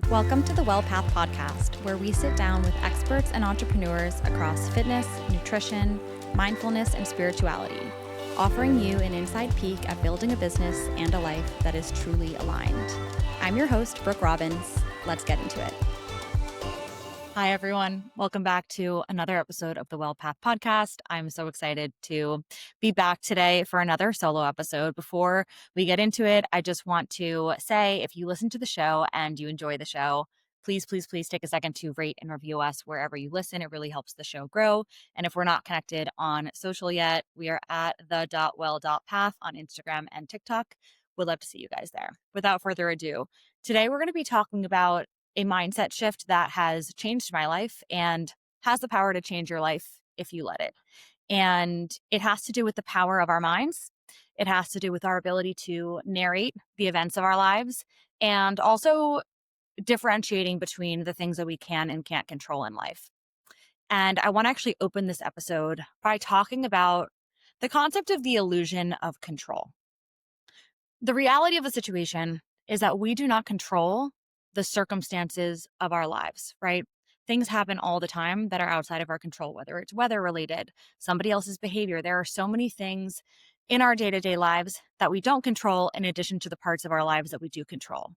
Welcome to the Well Path podcast, where we sit down with experts and entrepreneurs across fitness, nutrition, mindfulness, and spirituality, offering you an inside peek at building a business and a life that is truly aligned. I'm your host, Brooke Robbins. Let's get into it. Hi, everyone. Welcome back to another episode of the Well Path podcast. I'm so excited to be back today for another solo episode. Before we get into it, I just want to say, if you listen to the show and you enjoy the show, please take a second to rate and review us wherever you listen. It really helps the show grow. And if we're not connected on social yet, we are at the.well.path on Instagram and TikTok. We'd love to see you guys there. Without further ado, today we're going to be talking about a mindset shift that has changed my life and has the power to change your life if you let it. And it has to do with the power of our minds. It has to do with our ability to narrate the events of our lives, and also differentiating between the things that we can and can't control in life. And I want to actually open this episode by talking about the concept of the illusion of control. The reality of the situation is that we do not control the circumstances of our lives, right? Things happen all the time that are outside of our control, whether it's weather related, somebody else's behavior. There are so many things in our day-to-day lives that we don't control, in addition to the parts of our lives that we do control.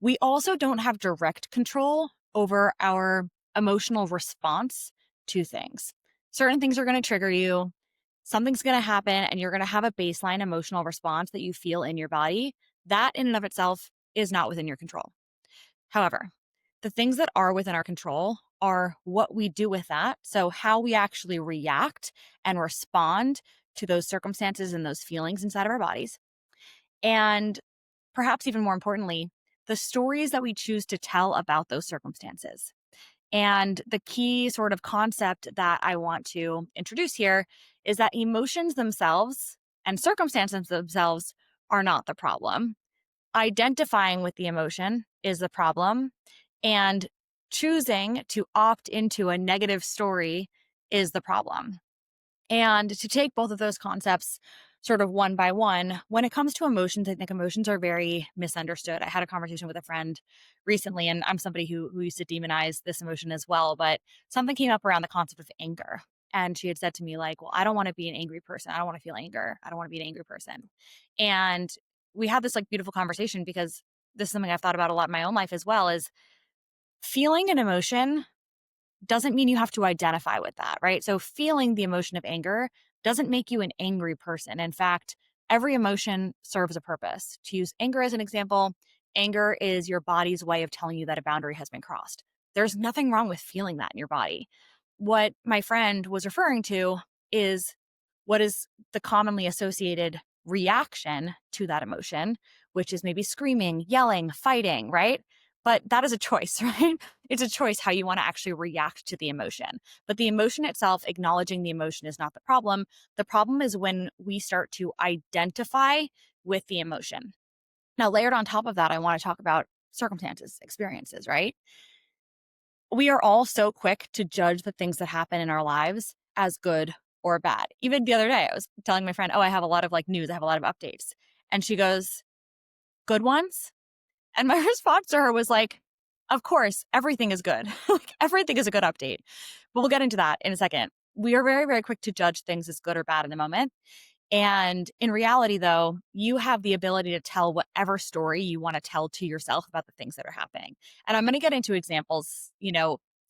We also don't have direct control over our emotional response to things. Certain things are going to trigger you. Something's going to happen and you're going to have a baseline emotional response that you feel in your body. That in and of itself is not within your control. However, the things that are within our control are what we do with that. So how we actually react and respond to those circumstances and those feelings inside of our bodies. And perhaps even more importantly, the stories that we choose to tell about those circumstances. And the key sort of concept that I want to introduce here is that emotions themselves and circumstances themselves are not the problem. Identifying with the emotion is the problem, and choosing to opt into a negative story is the problem. And to take both of those concepts sort of one by one, when it comes to emotions, I think emotions are very misunderstood. I had a conversation with a friend recently, and I'm somebody who used to demonize this emotion as well, but something came up around the concept of anger. And she had said to me, like, well, I don't want to be an angry person. I don't want to feel anger. I don't want to be an angry person. And we had this like beautiful conversation, because this is something I've thought about a lot in my own life as well, is feeling an emotion doesn't mean you have to identify with that, right? So feeling the emotion of anger doesn't make you an angry person. In fact, every emotion serves a purpose. To use anger as an example, anger is your body's way of telling you that a boundary has been crossed. There's nothing wrong with feeling that in your body. What my friend was referring to is what is the commonly associated reaction to that emotion, which is maybe screaming, yelling, fighting, right? But that is a choice, right? It's a choice how you want to actually react to the emotion. But the emotion itself, acknowledging the emotion, is not the problem. The problem is when we start to identify with the emotion. Now, layered on top of that, I want to talk about circumstances, experiences, right? We are all so quick to judge the things that happen in our lives as good or bad. Even the other day, I was telling my friend, oh, I have a lot of like news. I have a lot of updates. And she goes, good ones? And my response to her was like, of course, everything is good. Like, everything is a good update. But we'll get into that in a second. We are very, very quick to judge things as good or bad in the moment. And in reality, though, you have the ability to tell whatever story you want to tell to yourself about the things that are happening. And I'm going to get into examples,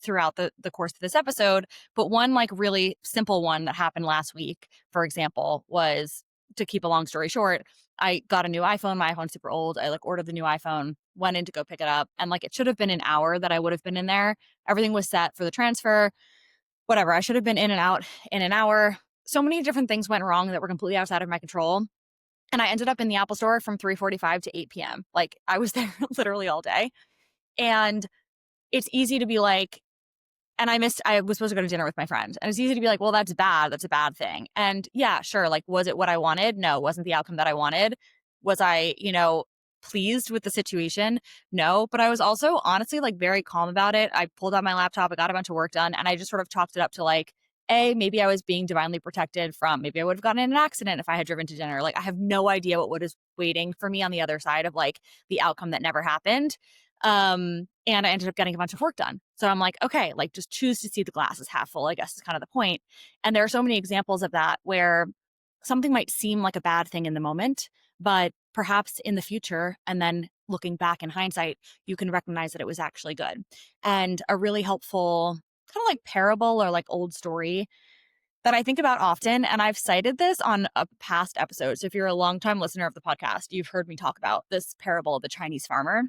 throughout the course of this episode. But one like really simple one that happened last week, for example, was, to keep a long story short, I got a new iPhone. My iPhone's super old. I like ordered the new iPhone, went in to go pick it up. And like, it should have been an hour that I would have been in there. Everything was set for the transfer, whatever. I should have been in and out in an hour. So many different things went wrong that were completely outside of my control. And I ended up in the Apple store from 3:45 to 8 p.m. Like, I was there literally all day. And it's easy to be like, and I was supposed to go to dinner with my friend. And it's easy to be like, well, that's bad. That's a bad thing. And yeah, sure. Like, was it what I wanted? No, it wasn't the outcome that I wanted. Was I, pleased with the situation? No. But I was also honestly like very calm about it. I pulled out my laptop. I got a bunch of work done. And I just sort of chalked it up to like, maybe I was being divinely protected from, maybe I would have gotten in an accident if I had driven to dinner. Like, I have no idea what is waiting for me on the other side of like the outcome that never happened. And I ended up getting a bunch of work done. So I'm like, okay, like just choose to see the glass as half full, I guess is kind of the point. And there are so many examples of that where something might seem like a bad thing in the moment, but perhaps in the future, and then looking back in hindsight, you can recognize that it was actually good. And a really helpful kind of like parable or like old story that I think about often, and I've cited this on a past episode. So if you're a longtime listener of the podcast, you've heard me talk about this parable of the Chinese farmer.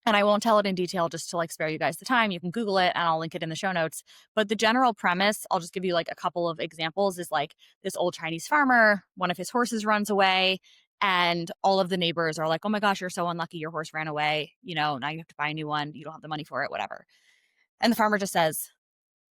And I won't tell it in detail just to like spare you guys the time. You can Google it and I'll link it in the show notes. But the general premise, I'll just give you like a couple of examples, is like this old Chinese farmer, one of his horses runs away, and all of the neighbors are like, oh my gosh, you're so unlucky. Your horse ran away. Now you have to buy a new one. You don't have the money for it, whatever. And the farmer just says,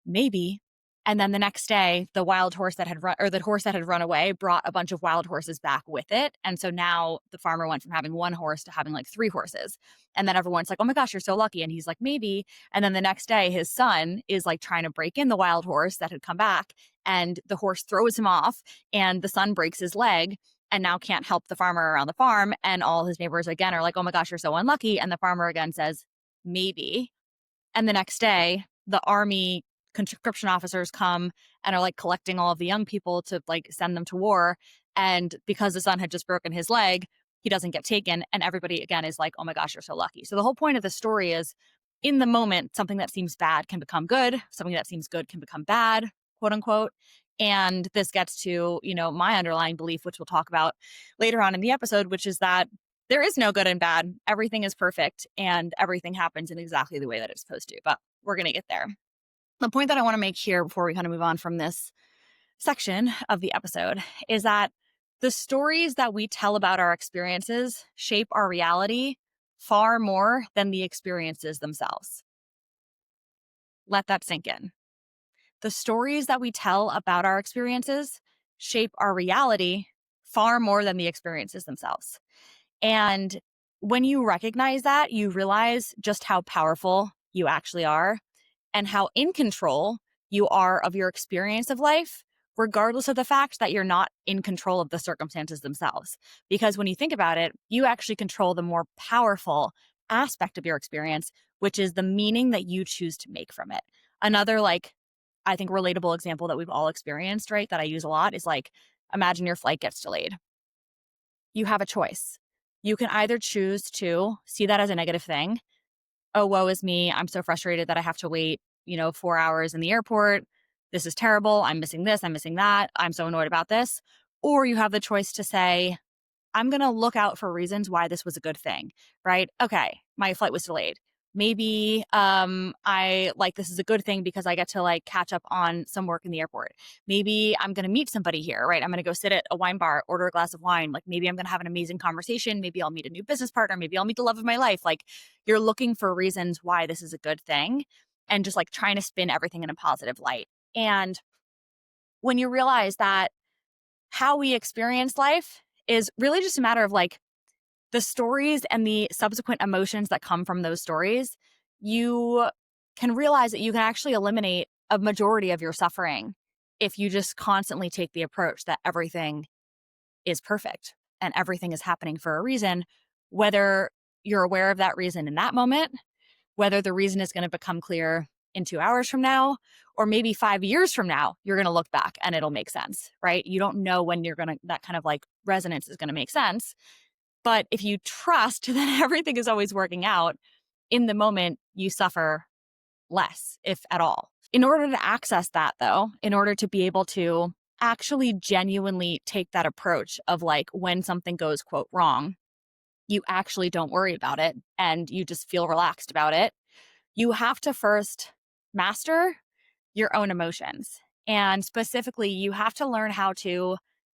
maybe. And then the next day, the horse that had run away brought a bunch of wild horses back with it. And so now the farmer went from having one horse to having like 3 horses. And then everyone's like, oh my gosh, you're so lucky. And he's like, maybe. And then the next day, his son is like trying to break in the wild horse that had come back. And the horse throws him off, and the son breaks his leg and now can't help the farmer around the farm. And all his neighbors again are like, oh my gosh, you're so unlucky. And the farmer again says, maybe. And the next day, the army conscription officers come and are like collecting all of the young people to like send them to war. And because the son had just broken his leg, he doesn't get taken. And everybody again is like, oh my gosh, you're so lucky. So the whole point of the story is, in the moment, something that seems bad can become good. Something that seems good can become bad, quote unquote. And this gets to, my underlying belief, which we'll talk about later on in the episode, which is that there is no good and bad. Everything is perfect and everything happens in exactly the way that it's supposed to. But we're going to get there. The point that I want to make here before we kind of move on from this section of the episode is that the stories that we tell about our experiences shape our reality far more than the experiences themselves. Let that sink in. The stories that we tell about our experiences shape our reality far more than the experiences themselves. And when you recognize that, you realize just how powerful you actually are and how in control you are of your experience of life, regardless of the fact that you're not in control of the circumstances themselves. Because when you think about it, you actually control the more powerful aspect of your experience, which is the meaning that you choose to make from it. Another, I think, relatable example that we've all experienced, right, that I use a lot is imagine your flight gets delayed. You have a choice. You can either choose to see that as a negative thing. Oh, woe is me. I'm so frustrated that I have to wait, 4 hours in the airport. This is terrible. I'm missing this. I'm missing that. I'm so annoyed about this. Or you have the choice to say, I'm going to look out for reasons why this was a good thing, right? Okay, my flight was delayed. Maybe this is a good thing because I get to catch up on some work in the airport. Maybe I'm going to meet somebody here, right? I'm going to go sit at a wine bar, order a glass of wine. Maybe I'm going to have an amazing conversation. Maybe I'll meet a new business partner. Maybe I'll meet the love of my life. You're looking for reasons why this is a good thing and just trying to spin everything in a positive light. And when you realize that how we experience life is really just a matter of the stories and the subsequent emotions that come from those stories, you can realize that you can actually eliminate a majority of your suffering if you just constantly take the approach that everything is perfect and everything is happening for a reason, whether you're aware of that reason in that moment, whether the reason is going to become clear in 2 hours from now, or maybe 5 years from now, you're going to look back and it'll make sense, right? You don't know when that kind of resonance is going to make sense. But if you trust that everything is always working out, in the moment, you suffer less, if at all. In order to access that, though, in order to be able to actually genuinely take that approach of when something goes, quote, wrong, you actually don't worry about it and you just feel relaxed about it. You have to first master your own emotions. And specifically, you have to learn how to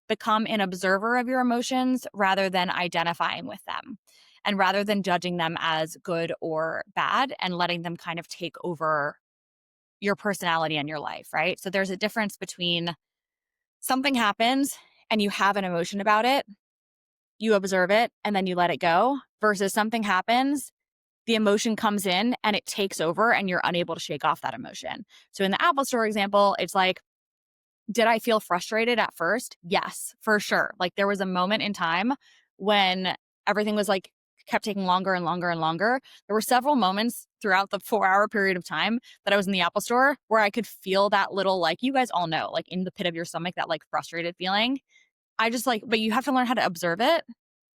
become an observer of your emotions rather than identifying with them, and rather than judging them as good or bad and letting them kind of take over your personality and your life, right? So there's a difference between something happens and you have an emotion about it, you observe it, and then you let it go, versus something happens, the emotion comes in and it takes over and you're unable to shake off that emotion. So in the Apple Store example, it's did I feel frustrated at first? Yes, for sure. There was a moment in time when everything was kept taking longer and longer and longer. There were several moments throughout the 4-hour period of time that I was in the Apple store where I could feel that little, like, you guys all know, like in the pit of your stomach, that like frustrated feeling. I just like, but you have to learn how to observe it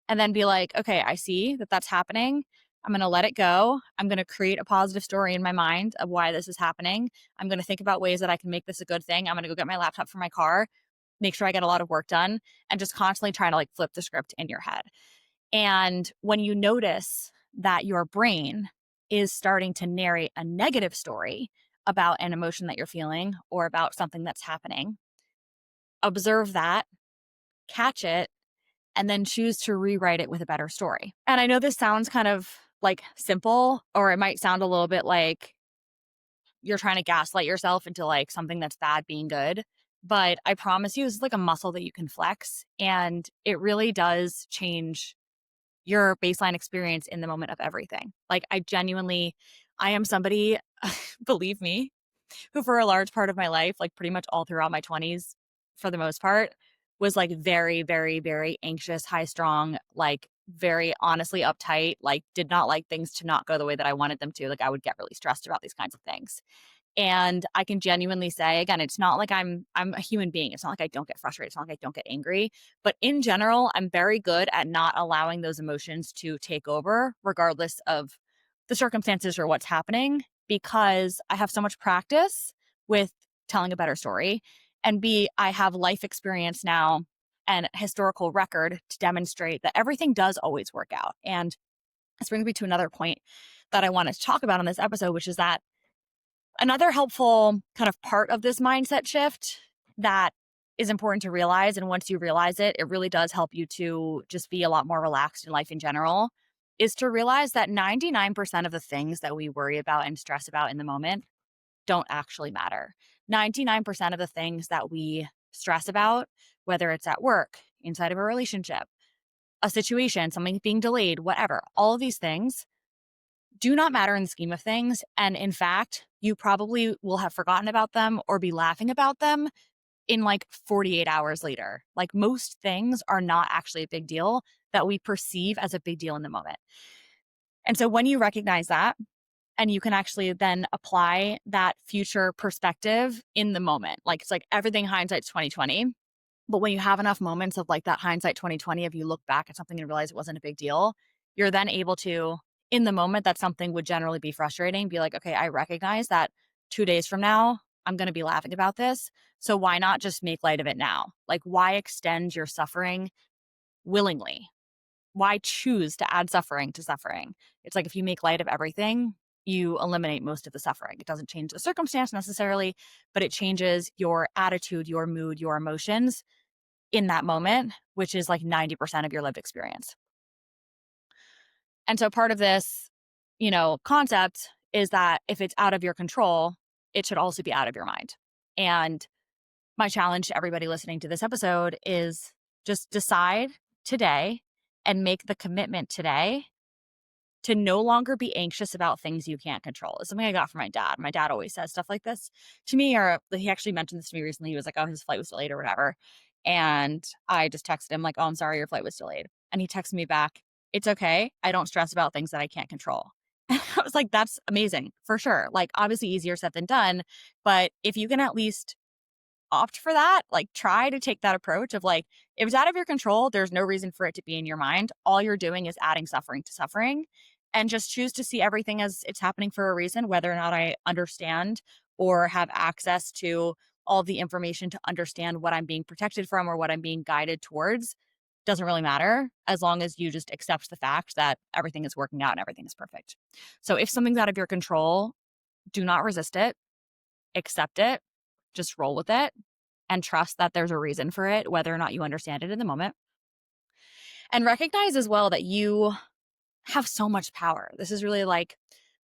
and then be like, okay, I see that that's happening. I'm going to let it go. I'm going to create a positive story in my mind of why this is happening. I'm going to think about ways that I can make this a good thing. I'm going to go get my laptop from my car, make sure I get a lot of work done, and just constantly trying to like flip the script in your head. And when you notice that your brain is starting to narrate a negative story about an emotion that you're feeling or about something that's happening, observe that, catch it, and then choose to rewrite it with a better story. And I know this sounds kind of like simple, or it might sound a little bit like you're trying to gaslight yourself into like something that's bad being good. But I promise you, it's like a muscle that you can flex. And it really does change your baseline experience in the moment of everything. Like, I am somebody, believe me, who for a large part of my life, like pretty much all throughout my 20s, for the most part, was like very, very, very anxious, high strung, like very honestly uptight, like did not like things to not go the way that I wanted them to. Like I would get really stressed about these kinds of things. And I can genuinely say, again, it's not like I'm a human being. It's not like I don't get frustrated. It's not like I don't get angry. But in general, I'm very good at not allowing those emotions to take over, regardless of the circumstances or what's happening, because I have so much practice with telling a better story. And B, I have life experience now and historical record to demonstrate that everything does always work out. And this brings me to another point that I wanted to talk about on this episode, which is that another helpful kind of part of this mindset shift that is important to realize, and once you realize it, it really does help you to just be a lot more relaxed in life in general, is to realize that 99% of the things that we worry about and stress about in the moment don't actually matter. 99% of the things that we stress about, whether it's at work, inside of a relationship, a situation, something being delayed, whatever, all of these things do not matter in the scheme of things. And in fact, you probably will have forgotten about them or be laughing about them in like 48 hours later. Like most things are not actually a big deal that we perceive as a big deal in the moment. And so when you recognize that, and you can actually then apply that future perspective in the moment, like it's like everything hindsight's 2020. But when you have enough moments of like that hindsight 2020, if you look back at something and realize it wasn't a big deal, you're then able to, in the moment that something would generally be frustrating, be like, okay, I recognize that 2 days from now, I'm going to be laughing about this. So why not just make light of it now? Like, why extend your suffering willingly? Why choose to add suffering to suffering? It's like if you make light of everything, you eliminate most of the suffering. It doesn't change the circumstance necessarily, but it changes your attitude, your mood, your emotions in that moment, which is like 90% of your lived experience. And so part of this, concept is that if it's out of your control, it should also be out of your mind. And my challenge to everybody listening to this episode is just decide today and make the commitment today to no longer be anxious about things you can't control. It's something I got from my dad. My dad always says stuff like this to me, or he actually mentioned this to me recently. He was like, oh, his flight was delayed or whatever. And I just texted him like, oh, I'm sorry, your flight was delayed. And he texted me back, it's okay. I don't stress about things that I can't control. And I was like, that's amazing for sure. Like obviously easier said than done. But if you can at least opt for that, like try to take that approach of like, if it's out of your control, there's no reason for it to be in your mind. All you're doing is adding suffering to suffering, and just choose to see everything as it's happening for a reason, whether or not I understand or have access to all the information to understand what I'm being protected from or what I'm being guided towards. Doesn't really matter as long as you just accept the fact that everything is working out and everything is perfect. So if something's out of your control, do not resist it, accept it, just roll with it and trust that there's a reason for it, whether or not you understand it in the moment. And recognize as well that you have so much power. This is really like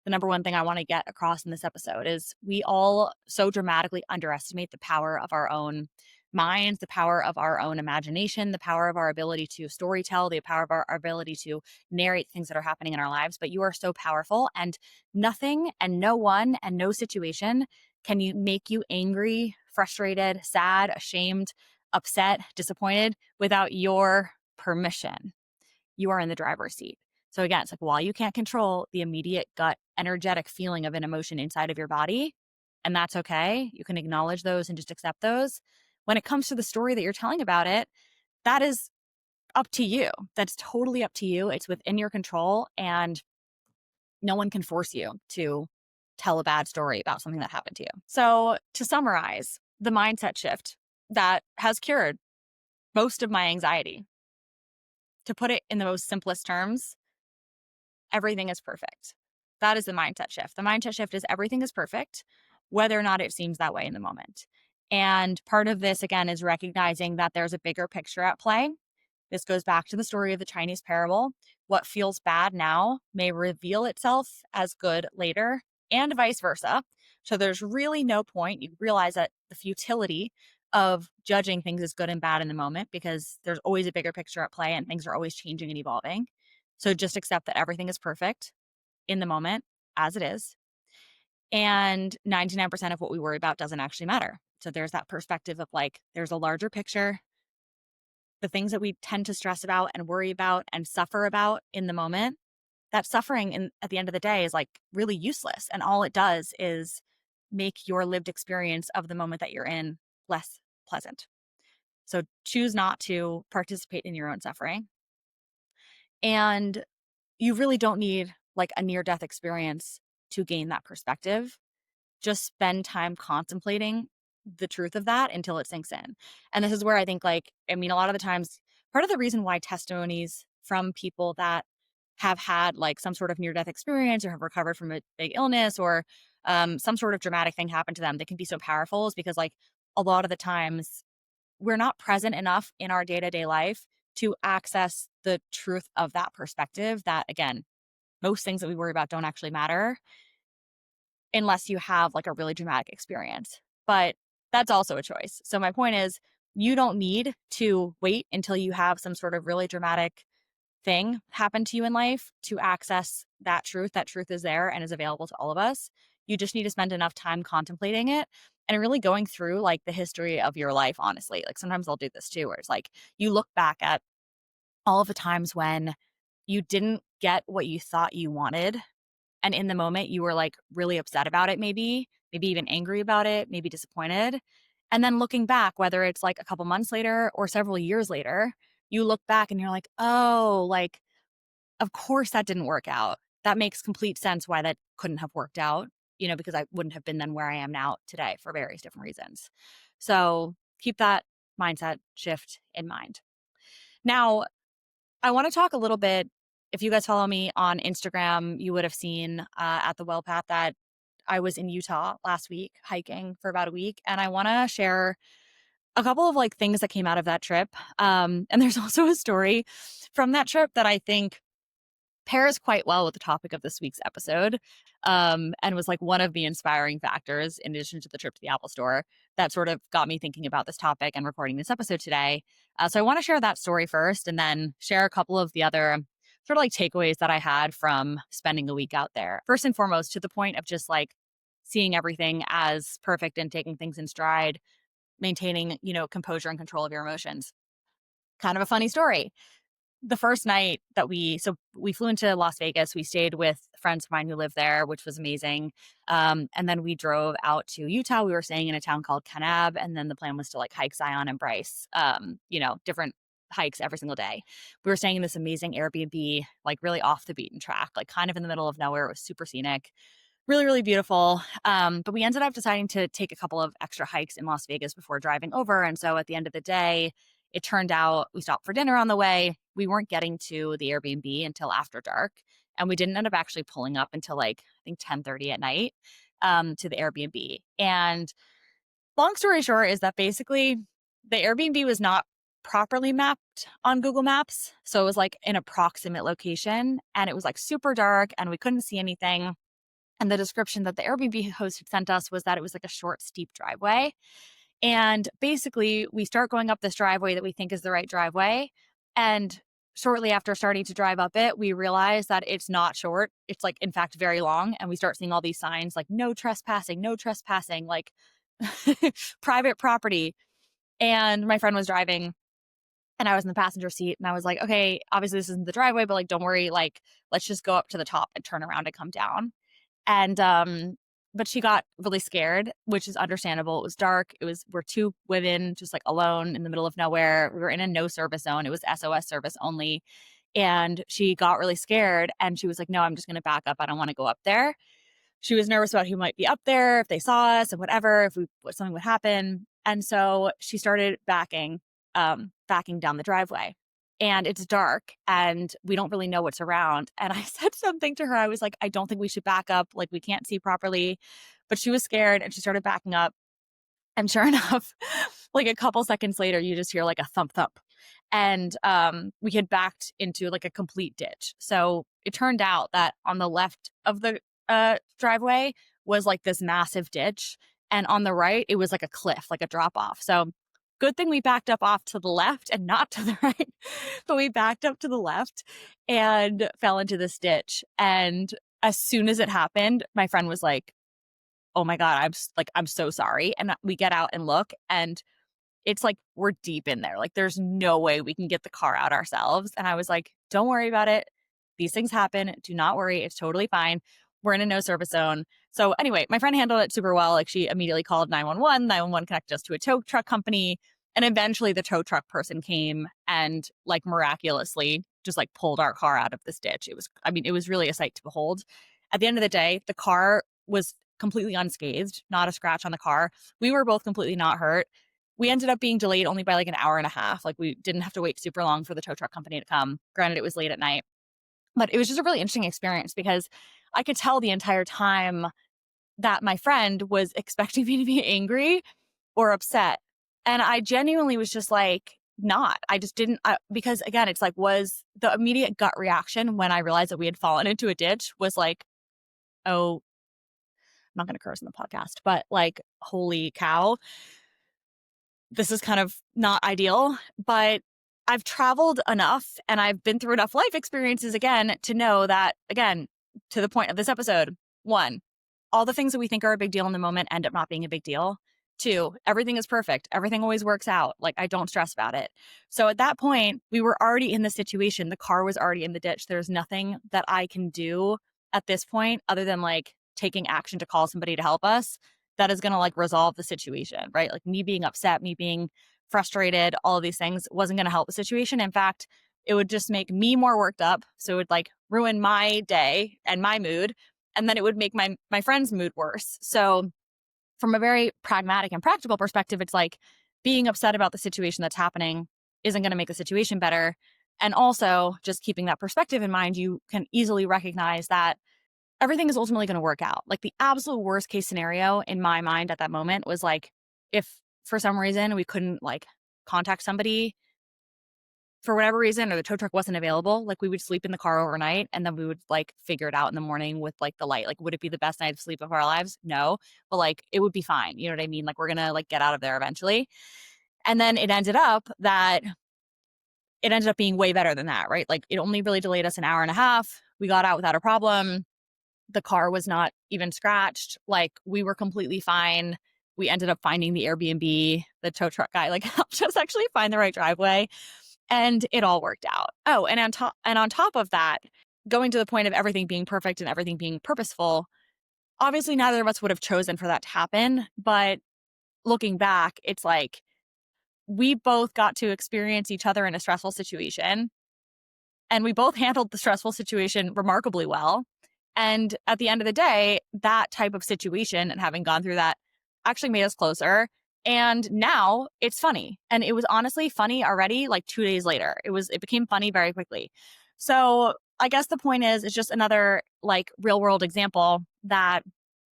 the number one thing I want to get across in this episode is we all so dramatically underestimate the power of our own minds, the power of our own imagination, the power of our ability to storytell, the power of our ability to narrate things that are happening in our lives. But you are so powerful, and nothing and no one and no situation can you make you angry, frustrated, sad, ashamed, upset, disappointed without your permission. You are in the driver's seat. So again, it's like while you can't control the immediate gut energetic feeling of an emotion inside of your body, and that's okay, you can acknowledge those and just accept those. When it comes to the story that you're telling about it, that is up to you. That's totally up to you. It's within your control, and no one can force you to tell a bad story about something that happened to you. So, to summarize, the mindset shift that has cured most of my anxiety, to put it in the most simplest terms, everything is perfect. That is the mindset shift. The mindset shift is everything is perfect, whether or not it seems that way in the moment. And part of this, again, is recognizing that there's a bigger picture at play. This goes back to the story of the Chinese parable. What feels bad now may reveal itself as good later, and vice versa. So there's really no point. You realize that the futility of judging things as good and bad in the moment, because there's always a bigger picture at play and things are always changing and evolving. So just accept that everything is perfect in the moment as it is. And 99% of what we worry about doesn't actually matter. So there's that perspective of like, there's a larger picture. The things that we tend to stress about and worry about and suffer about in the moment, that suffering at the end of the day is like really useless. And all it does is make your lived experience of the moment that you're in less pleasant. So choose not to participate in your own suffering. And you really don't need like a near death experience to gain that perspective. Just spend time contemplating the truth of that until it sinks in. And this is where I think, like, I mean, a lot of the times, part of the reason why testimonies from people that have had like some sort of near death experience or have recovered from a big illness or some sort of dramatic thing happen to them, they can be so powerful is because, like, a lot of the times we're not present enough in our day to day life to access the truth of that perspective that, again, most things that we worry about don't actually matter unless you have like a really dramatic experience. But that's also a choice. So my point is, you don't need to wait until you have some sort of really dramatic thing happen to you in life to access that truth. That truth is there and is available to all of us. You just need to spend enough time contemplating it and really going through like the history of your life, honestly. Like sometimes I'll do this too, where it's like you look back at all of the times when you didn't get what you thought you wanted. And in the moment, you were like really upset about it, maybe even angry about it, maybe disappointed. And then looking back, whether it's like a couple months later or several years later, you look back and you're like, oh, like, of course that didn't work out. That makes complete sense why that couldn't have worked out, because I wouldn't have been then where I am now today for various different reasons. So keep that mindset shift in mind. Now, I want to talk a little bit. If you guys follow me on Instagram, you would have seen at the Well Path that I was in Utah last week hiking for about a week. And I want to share a couple of like things that came out of that trip. And there's also a story from that trip that I think pairs quite well with the topic of this week's episode, and was like one of the inspiring factors in addition to the trip to the Apple store that sort of got me thinking about this topic and recording this episode today. So I want to share that story first and then share a couple of the other sort of like takeaways that I had from spending a week out there. First and foremost, to the point of just like seeing everything as perfect and taking things in stride, maintaining, composure and control of your emotions. Kind of a funny story. The first night that we flew into Las Vegas, we stayed with friends of mine who live there, which was amazing. And then we drove out to Utah. We were staying in a town called Kanab. And then the plan was to like hike Zion and Bryce, different hikes every single day. We were staying in this amazing Airbnb, like really off the beaten track, like kind of in the middle of nowhere. It was super scenic, really, really beautiful. But we ended up deciding to take a couple of extra hikes in Las Vegas before driving over. And so at the end of the day, it turned out we stopped for dinner on the way. We weren't getting to the Airbnb until after dark. And we didn't end up actually pulling up until like, I think 10:30 at night to the Airbnb. And long story short is that basically the Airbnb was not properly mapped on Google Maps. So it was like an approximate location and it was like super dark and we couldn't see anything. And the description that the Airbnb host had sent us was that it was like a short, steep driveway. And basically, we start going up this driveway that we think is the right driveway. And shortly after starting to drive up it, we realize that it's not short. It's like, in fact, very long. And we start seeing all these signs like no trespassing, like private property. And my friend was driving And I was in the passenger seat and I was like, okay, obviously this isn't the driveway, but like, don't worry. Like, let's just go up to the top and turn around and come down. And, but she got really scared, which is understandable. It was dark. We're two women just like alone in the middle of nowhere. We were in a no service zone. It was SOS service only. And she got really scared and she was like, no, I'm just going to back up. I don't want to go up there. She was nervous about who might be up there, if they saw us and whatever, if something would happen. And so she started backing down the driveway. And it's dark and we don't really know what's around. And I said something to her. I was like, I don't think we should back up. Like, we can't see properly. But she was scared and she started backing up. And sure enough, like a couple seconds later, you just hear like a thump thump. And we had backed into like a complete ditch. So it turned out that on the left of the driveway was like this massive ditch. And on the right, it was like a cliff, like a drop off. So good thing we backed up off to the left and not to the right. But we backed up to the left and fell into this ditch. And as soon as it happened, my friend was like, oh my God, I'm so sorry. And we get out and look, and it's like we're deep in there. Like, there's no way we can get the car out ourselves. And I was like, don't worry about it. These things happen. Do not worry. It's totally fine. We're in a no service zone. So anyway, my friend handled it super well. Like, she immediately called 911. 911 connected us to a tow truck company. And eventually the tow truck person came and like miraculously just like pulled our car out of this ditch. It was really a sight to behold. At the end of the day, the car was completely unscathed, not a scratch on the car. We were both completely not hurt. We ended up being delayed only by like an hour and a half. Like, we didn't have to wait super long for the tow truck company to come. Granted, it was late at night, but it was just a really interesting experience because I could tell the entire time that my friend was expecting me to be angry or upset. And I genuinely was just like, not. I just didn't, because again, it's like, was the immediate gut reaction when I realized that we had fallen into a ditch was like, oh, I'm not going to curse in the podcast, but like, holy cow, this is kind of not ideal. But I've traveled enough and I've been through enough life experiences again to know that, again, to the point of this episode, one, all the things that we think are a big deal in the moment end up not being a big deal. Two, everything is perfect. Everything always works out. Like, I don't stress about it. So at that point, we were already in the situation. The car was already in the ditch. There's nothing that I can do at this point other than like taking action to call somebody to help us that is going to like resolve the situation, right? Like, me being upset, me being frustrated, all of these things wasn't going to help the situation. In fact, it would just make me more worked up. So it would like ruin my day and my mood. And then it would make my friend's mood worse. So from a very pragmatic and practical perspective, it's like being upset about the situation that's happening isn't going to make the situation better. And also, just keeping that perspective in mind, you can easily recognize that everything is ultimately going to work out. Like, the absolute worst case scenario in my mind at that moment was like, if for some reason we couldn't like contact somebody for whatever reason, or the tow truck wasn't available, like, we would sleep in the car overnight and then we would like figure it out in the morning with like the light. Like, would it be the best night of sleep of our lives? No, but like, it would be fine. You know what I mean? Like, we're going to like get out of there eventually. And then it ended up being way better than that, right? Like, it only really delayed us an hour and a half. We got out without a problem. The car was not even scratched. Like, we were completely fine. We ended up finding the Airbnb. The tow truck guy like helped us actually find the right driveway. And it all worked out. Oh, and on top of that, going to the point of everything being perfect and everything being purposeful, obviously neither of us would have chosen for that to happen. But looking back, it's like we both got to experience each other in a stressful situation. And we both handled the stressful situation remarkably well. And at the end of the day, that type of situation and having gone through that actually made us closer. And now it's funny. And it was honestly funny already like 2 days later. It became funny very quickly. So I guess the point is, it's just another like real world example that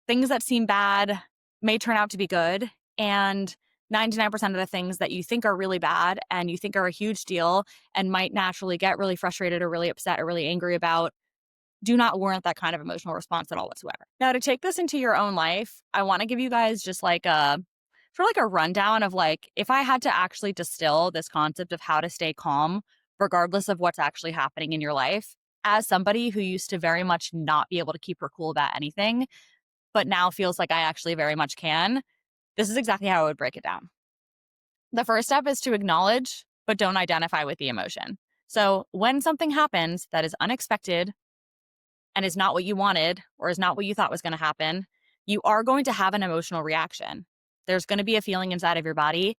things that seem bad may turn out to be good. And 99% of the things that you think are really bad and you think are a huge deal and might naturally get really frustrated or really upset or really angry about do not warrant that kind of emotional response at all whatsoever. Now, to take this into your own life, I want to give you guys just like a rundown of like, if I had to actually distill this concept of how to stay calm, regardless of what's actually happening in your life, as somebody who used to very much not be able to keep her cool about anything, but now feels like I actually very much can, this is exactly how I would break it down. The first step is to acknowledge but don't identify with the emotion. So when something happens that is unexpected and is not what you wanted or is not what you thought was going to happen, you are going to have an emotional reaction. There's going to be a feeling inside of your body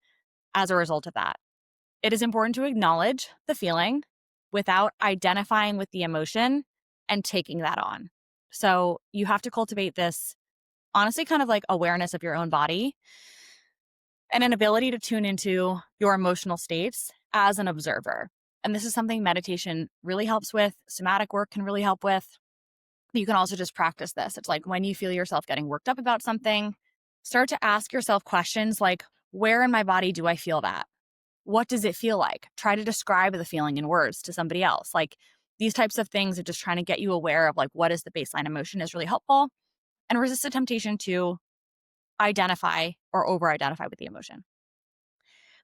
as a result of that. It is important to acknowledge the feeling without identifying with the emotion and taking that on. So you have to cultivate this, honestly, kind of like awareness of your own body and an ability to tune into your emotional states as an observer. And this is something meditation really helps with, somatic work can really help with. You can also just practice this. It's like when you feel yourself getting worked up about something, start to ask yourself questions like, where in my body do I feel that? What does it feel like? Try to describe the feeling in words to somebody else. Like these types of things of just trying to get you aware of like what is the baseline emotion is really helpful, and resist the temptation to identify or over identify with the emotion.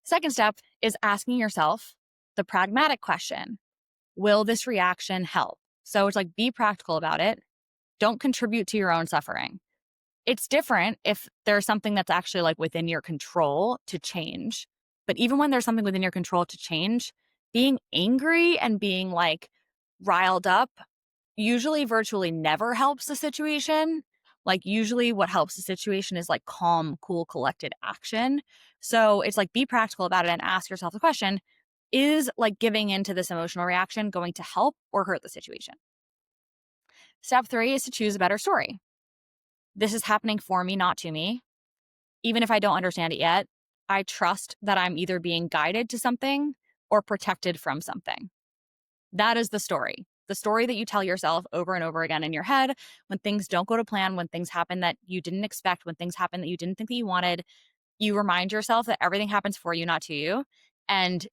Second step is asking yourself the pragmatic question: will this reaction help? So it's like, be practical about it. Don't contribute to your own suffering. It's different if there's something that's actually like within your control to change. But even when there's something within your control to change, being angry and being like riled up usually virtually never helps the situation. Like usually what helps the situation is like calm, cool, collected action. So it's like, be practical about it and ask yourself the question: is like giving into this emotional reaction going to help or hurt the situation? Step 3 is to choose a better story. This is happening for me, not to me. Even if I don't understand it yet, I trust that I'm either being guided to something or protected from something. That is the story. The story that you tell yourself over and over again in your head when things don't go to plan, when things happen that you didn't expect, when things happen that you didn't think that you wanted. You remind yourself that everything happens for you, not to you, and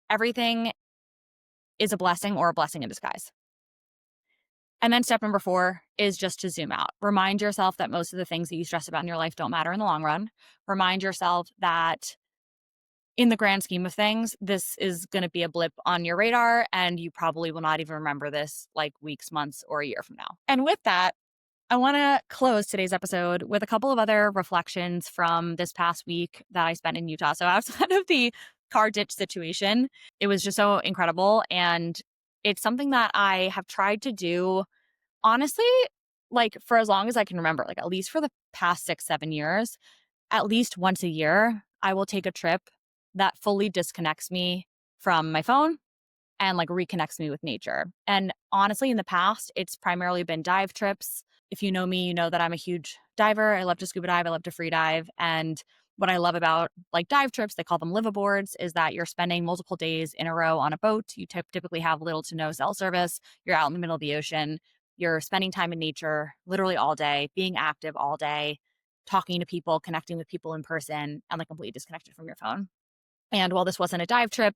everything is a blessing or a blessing in disguise. And then step number 4 is just to zoom out. Remind yourself that most of the things that you stress about in your life don't matter in the long run. Remind yourself that in the grand scheme of things, this is going to be a blip on your radar, and you probably will not even remember this like weeks, months, or a year from now. And with that, I want to close today's episode with a couple of other reflections from this past week that I spent in Utah. So outside of the car ditch situation, it was just so incredible. And it's something that I have tried to do, honestly, like for as long as I can remember, like at least for the past 6, 7 years. At least once a year, I will take a trip that fully disconnects me from my phone and like reconnects me with nature. And honestly, in the past, it's primarily been dive trips. If you know me, you know that I'm a huge diver. I love to scuba dive. I love to free dive. And what I love about like dive trips, they call them liveaboards, is that you're spending multiple days in a row on a boat. You typically have little to no cell service. You're out in the middle of the ocean. You're spending time in nature literally all day, being active all day, talking to people, connecting with people in person, and like completely disconnected from your phone. And while this wasn't a dive trip,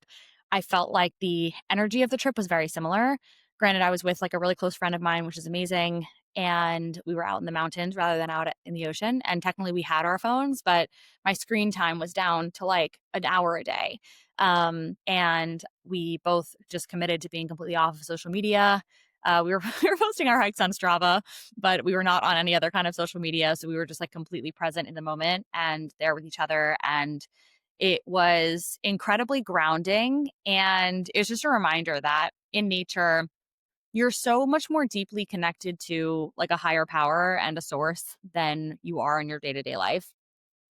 I felt like the energy of the trip was very similar. Granted, I was with like a really close friend of mine, which is amazing. And we were out in the mountains rather than out in the ocean. And technically we had our phones, but my screen time was down to like an hour a day. And we both just committed to being completely off of social media. We were we were posting our hikes on Strava, but we were not on any other kind of social media. So we were just like completely present in the moment and there with each other. And it was incredibly grounding. And it's just a reminder that in nature, you're so much more deeply connected to like a higher power and a source than you are in your day-to-day life.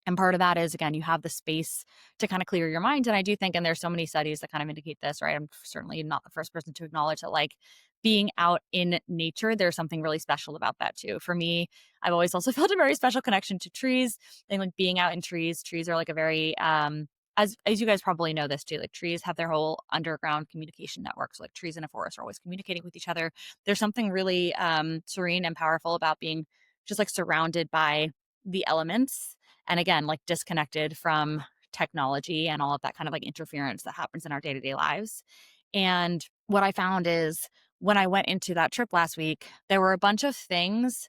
And part of that is, again, you have the space to kind of clear your mind. And I do think, and there's so many studies that kind of indicate this, right? I'm certainly not the first person to acknowledge that, like, being out in nature, there's something really special about that too. For me, I've always also felt a very special connection to trees. I think like being out in trees are like a very, as you guys probably know this too, like trees have their whole underground communication network. So like trees in a forest are always communicating with each other. There's something really serene and powerful about being just like surrounded by the elements, and again, like disconnected from technology and all of that kind of like interference that happens in our day-to-day lives. And what I found is when I went into that trip last week, there were a bunch of things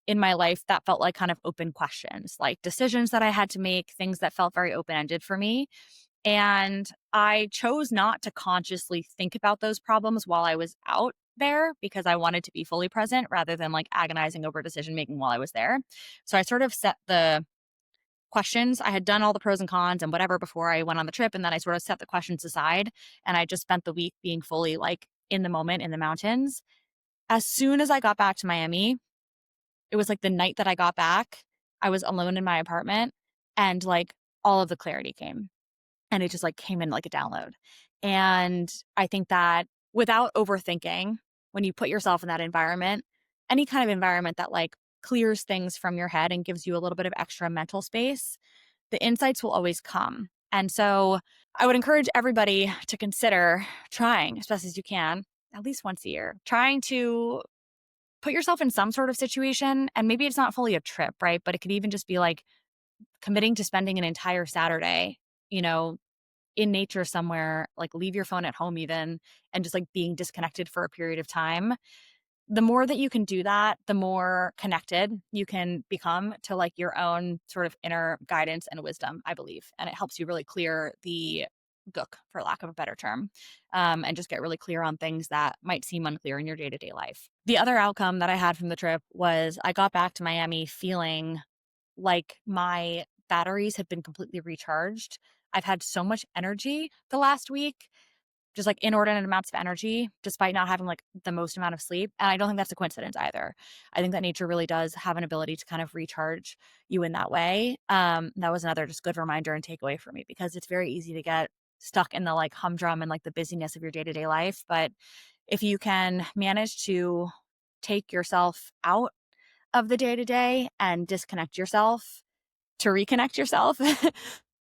in my life that felt like kind of open questions, like decisions that I had to make, things that felt very open-ended for me. And I chose not to consciously think about those problems while I was out there because I wanted to be fully present rather than like agonizing over decision making while I was there. So I sort of set the questions. I had done all the pros and cons and whatever before I went on the trip. And then I sort of set the questions aside and I just spent the week being fully like in the moment in the mountains. As soon as I got back to Miami, it was like the night that I got back, I was alone in my apartment and like all of the clarity came and it just like came in like a download. And I think that without overthinking, when you put yourself in that environment, any kind of environment that like clears things from your head and gives you a little bit of extra mental space, the insights will always come. And so I would encourage everybody to consider trying as best as you can, at least once a year, trying to put yourself in some sort of situation. And maybe it's not fully a trip, right? But it could even just be like committing to spending an entire Saturday, you know, in nature somewhere, like leave your phone at home even, and just like being disconnected for a period of time. The more that you can do that, the more connected you can become to like your own sort of inner guidance and wisdom, I believe. And it helps you really clear the gook, for lack of a better term, and just get really clear on things that might seem unclear in your day-to-day life. The other outcome that I had from the trip was I got back to Miami feeling like my batteries have been completely recharged. I've had so much energy the last week, just like inordinate amounts of energy, despite not having like the most amount of sleep. And I don't think that's a coincidence either. I think that nature really does have an ability to kind of recharge you in that way. That was another just good reminder and takeaway for me, because it's very easy to get stuck in the like humdrum and like the busyness of your day-to-day life. But if you can manage to take yourself out of the day-to-day and disconnect yourself to reconnect yourself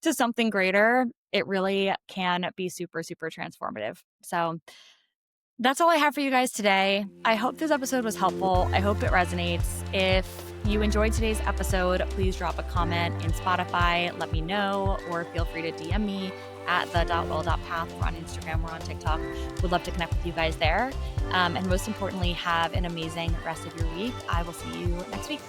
to something greater, it really can be super, super transformative. So that's all I have for you guys today. I hope this episode was helpful. I hope it resonates. If you enjoyed today's episode, please drop a comment in Spotify. Let me know, or feel free to DM me at the.will.path. We're on Instagram. We're on TikTok. Would love to connect with you guys there. And most importantly, have an amazing rest of your week. I will see you next week.